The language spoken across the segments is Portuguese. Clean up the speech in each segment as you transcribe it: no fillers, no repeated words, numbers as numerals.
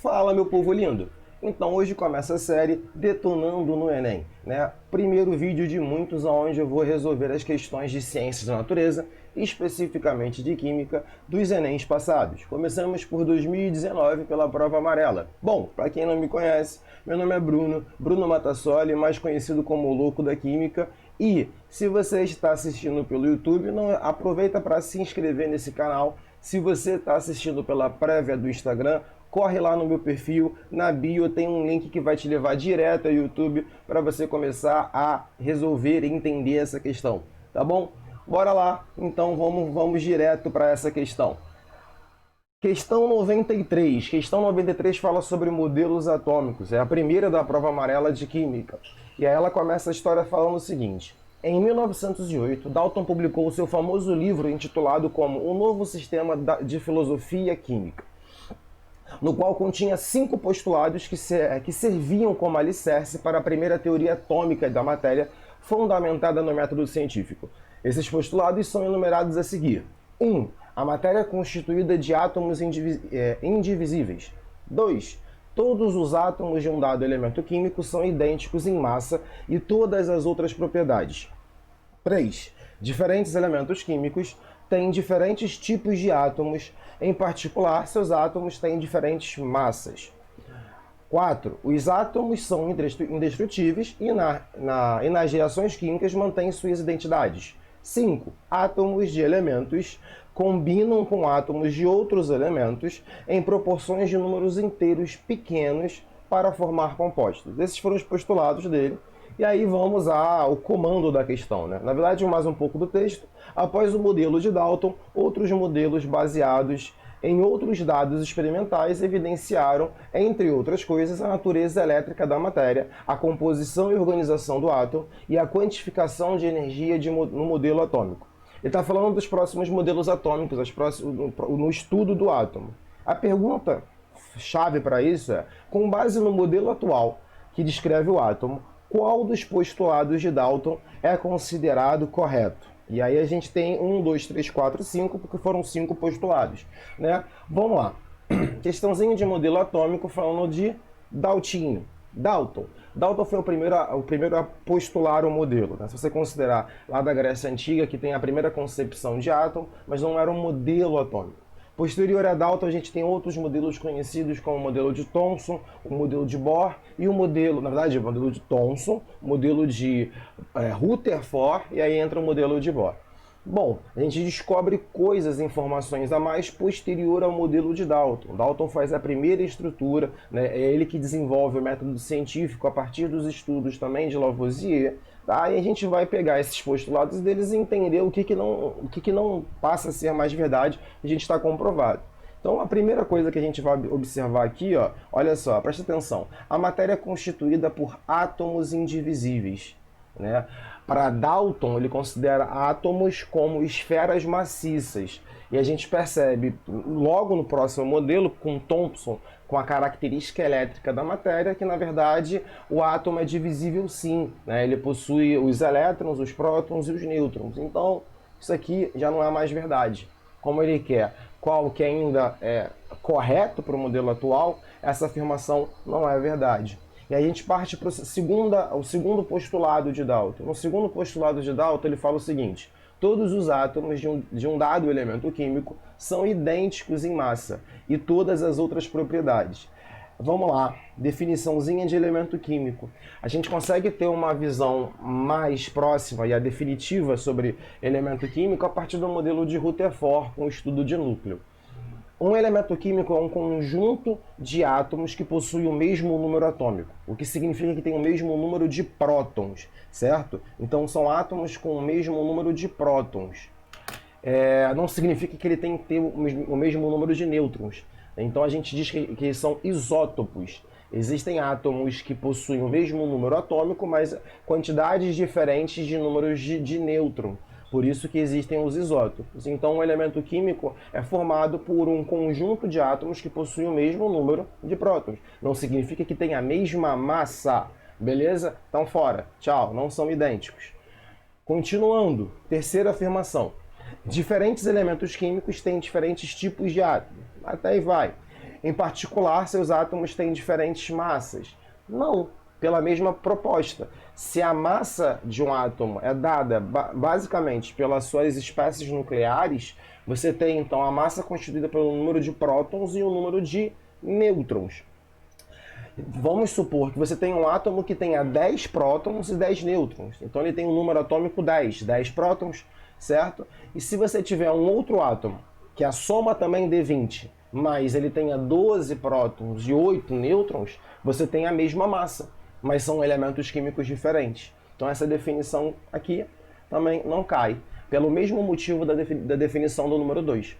Fala, meu povo lindo! Então hoje começa a série Detonando no Enem, né? Primeiro vídeo de muitos onde eu vou resolver as questões de ciências da natureza, especificamente de química, dos Enems passados. Começamos por 2019 pela prova amarela. Bom, para quem não me conhece, meu nome é Bruno Matassoli, mais conhecido como o Louco da Química. E se você está assistindo pelo YouTube, aproveita para se inscrever nesse canal. Se você está assistindo pela prévia do Instagram, corre lá no meu perfil, na bio tem um link que vai te levar direto ao YouTube para você começar a resolver e entender essa questão, tá bom? Bora lá, então vamos direto para essa questão. Questão 93. Questão 93 fala sobre modelos atômicos, é a primeira da prova amarela de Química. E aí ela começa a história falando o seguinte: em 1908, Dalton publicou seu famoso livro intitulado como O Novo Sistema de Filosofia Química, no qual continha 5 postulados que serviam como alicerce para a primeira teoria atômica da matéria, fundamentada no método científico. Esses postulados são enumerados a seguir. 1. A matéria é constituída de átomos indivisíveis. 2. Todos os átomos de um dado elemento químico são idênticos em massa e todas as outras propriedades. 3. Diferentes elementos químicos têm diferentes tipos de átomos, em particular, seus átomos têm diferentes massas. 4. Os átomos são indestrutíveis e nas reações químicas mantêm suas identidades. 5. Átomos de elementos combinam com átomos de outros elementos em proporções de números inteiros pequenos para formar compostos. Esses foram os postulados dele. E aí vamos ao comando da questão, né? Na verdade, mais um pouco do texto. Após o modelo de Dalton, outros modelos baseados em outros dados experimentais evidenciaram, entre outras coisas, a natureza elétrica da matéria, a composição e organização do átomo e a quantificação de energia no modelo atômico. Ele está falando dos próximos modelos atômicos, no estudo do átomo. A pergunta chave para isso é: com base no modelo atual que descreve o átomo, qual dos postulados de Dalton é considerado correto? E aí a gente tem 1, 2, 3, 4, 5, porque foram 5 postulados, né? Vamos lá. Questãozinha de modelo atômico falando de Daltinho. Dalton foi o primeiro a postular o modelo, né? Se você considerar lá da Grécia Antiga, que tem a primeira concepção de átomo, mas não era um modelo atômico. Posterior a Dalton, a gente tem outros modelos conhecidos como o modelo de Thomson, o modelo de Bohr e o modelo, na verdade, o modelo de Thomson, o modelo de Rutherford, e aí entra o modelo de Bohr. Bom, a gente descobre coisas, informações a mais posterior ao modelo de Dalton. Dalton faz a primeira estrutura, né? É ele que desenvolve o método científico a partir dos estudos também de Lavoisier. Tá? E a gente vai pegar esses postulados deles e entender o que não passa a ser mais verdade, a gente está comprovado. Então, a primeira coisa que a gente vai observar aqui, ó, olha só, presta atenção. A matéria é constituída por átomos indivisíveis, né? Para Dalton, ele considera átomos como esferas maciças. E a gente percebe logo no próximo modelo, com Thomson, com a característica elétrica da matéria, que na verdade o átomo é divisível sim, né? Ele possui os elétrons, os prótons e os nêutrons. Então, isso aqui já não é mais verdade. Como ele quer, qual que ainda é correto para o modelo atual, essa afirmação não é verdade. E aí a gente parte para o segundo postulado de Dalton. No segundo postulado de Dalton, ele fala o seguinte: todos os átomos de um dado elemento químico são idênticos em massa e todas as outras propriedades. Vamos lá, definiçãozinha de elemento químico. A gente consegue ter uma visão mais próxima e a definitiva sobre elemento químico a partir do modelo de Rutherford com o estudo de núcleo. Um elemento químico é um conjunto de átomos que possui o mesmo número atômico, o que significa que tem o mesmo número de prótons, certo? Então são átomos com o mesmo número de prótons. Não significa que ele tem que ter o mesmo número de nêutrons. Então a gente diz que são isótopos. Existem átomos que possuem o mesmo número atômico, mas quantidades diferentes de números de nêutron. Por isso que existem os isótopos. Então, um elemento químico é formado por um conjunto de átomos que possuem o mesmo número de prótons. Não significa que tenha a mesma massa. Beleza? Então, fora. Tchau. Não são idênticos. Continuando. Terceira afirmação. Diferentes elementos químicos têm diferentes tipos de átomos. Até aí vai. Em particular, seus átomos têm diferentes massas? Não, pela mesma proposta. Se a massa de um átomo é dada basicamente pelas suas espécies nucleares, você tem então a massa constituída pelo número de prótons e o número de nêutrons. Vamos supor que você tem um átomo que tenha 10 prótons e 10 nêutrons. Então ele tem um número atômico 10 prótons, certo? E se você tiver um outro átomo, que a soma também dê 20, mas ele tenha 12 prótons e 8 nêutrons, você tem a mesma massa, mas são elementos químicos diferentes. Então essa definição aqui também não cai, pelo mesmo motivo da definição do número 2,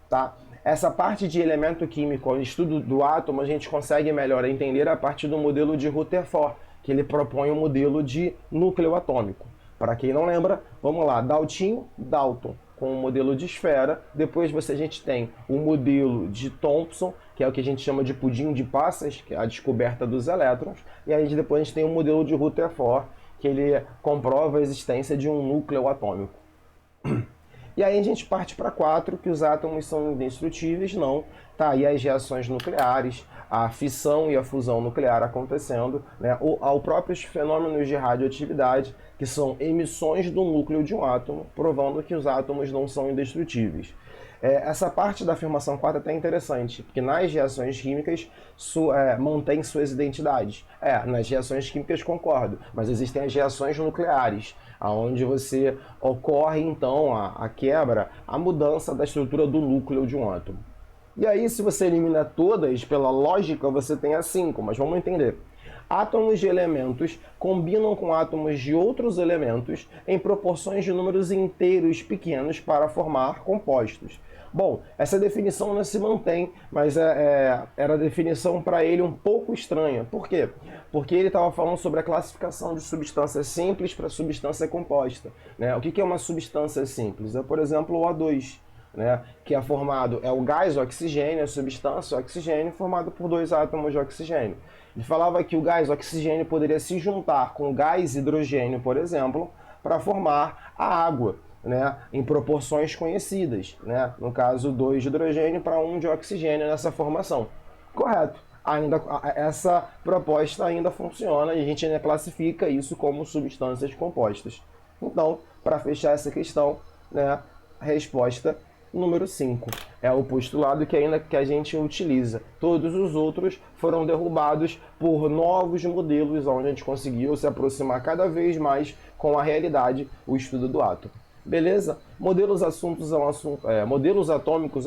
tá? Essa parte de elemento químico, o estudo do átomo, a gente consegue melhor entender a partir do modelo de Rutherford, que ele propõe um modelo de núcleo atômico. Para quem não lembra, vamos lá, Dalton com o modelo de esfera, depois a gente tem o modelo de Thomson, que é o que a gente chama de pudim de passas, que é a descoberta dos elétrons, e aí depois a gente tem o modelo de Rutherford, que ele comprova a existência de um núcleo atômico. E aí a gente parte para 4, que os átomos são indestrutíveis, não. Tá aí as reações nucleares, a fissão e a fusão nuclear acontecendo, né? Ou próprios fenômenos de radioatividade, que são emissões do núcleo de um átomo, provando que os átomos não são indestrutíveis. Essa parte da afirmação 4 é até interessante, porque nas reações químicas mantém suas identidades. Nas reações químicas concordo, mas existem as reações nucleares, onde você ocorre então a quebra, a mudança da estrutura do núcleo de um átomo. E aí, se você elimina todas, pela lógica, você tem as 5, mas vamos entender. Átomos de elementos combinam com átomos de outros elementos em proporções de números inteiros pequenos para formar compostos. Bom, essa definição não se mantém, mas era a definição para ele um pouco estranha. Por quê? Porque ele estava falando sobre a classificação de substância simples para substância composta, né? O que é uma substância simples? Por exemplo, o O2. Né, que é formado, o gás oxigênio, a substância oxigênio, formado por 2 átomos de oxigênio. Ele falava que o gás oxigênio poderia se juntar com o gás hidrogênio, por exemplo, para formar a água, né, em proporções conhecidas. Né? No caso, 2 de hidrogênio para 1 de oxigênio nessa formação. Correto. Essa proposta ainda funciona e a gente ainda classifica isso como substâncias compostas. Então, para fechar essa questão, né, a resposta número 5 é o postulado que a gente utiliza. Todos os outros foram derrubados por novos modelos, onde a gente conseguiu se aproximar cada vez mais com a realidade, o estudo do átomo. Beleza? Modelos atômicos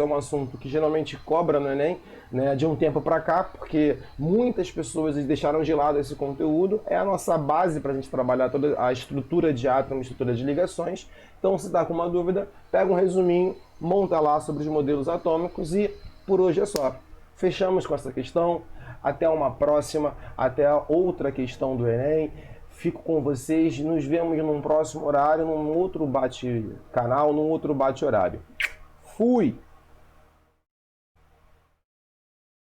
é um assunto que geralmente cobra no Enem, né, de um tempo para cá, porque muitas pessoas deixaram de lado esse conteúdo. É a nossa base para a gente trabalhar toda a estrutura de átomos, estrutura de ligações. Então, se está com uma dúvida, pega um resuminho, monta lá sobre os modelos atômicos e por hoje é só. Fechamos com essa questão. Até uma próxima, até outra questão do Enem. Fico com vocês, nos vemos num próximo horário, num outro bate-canal, num outro bate-horário. Fui!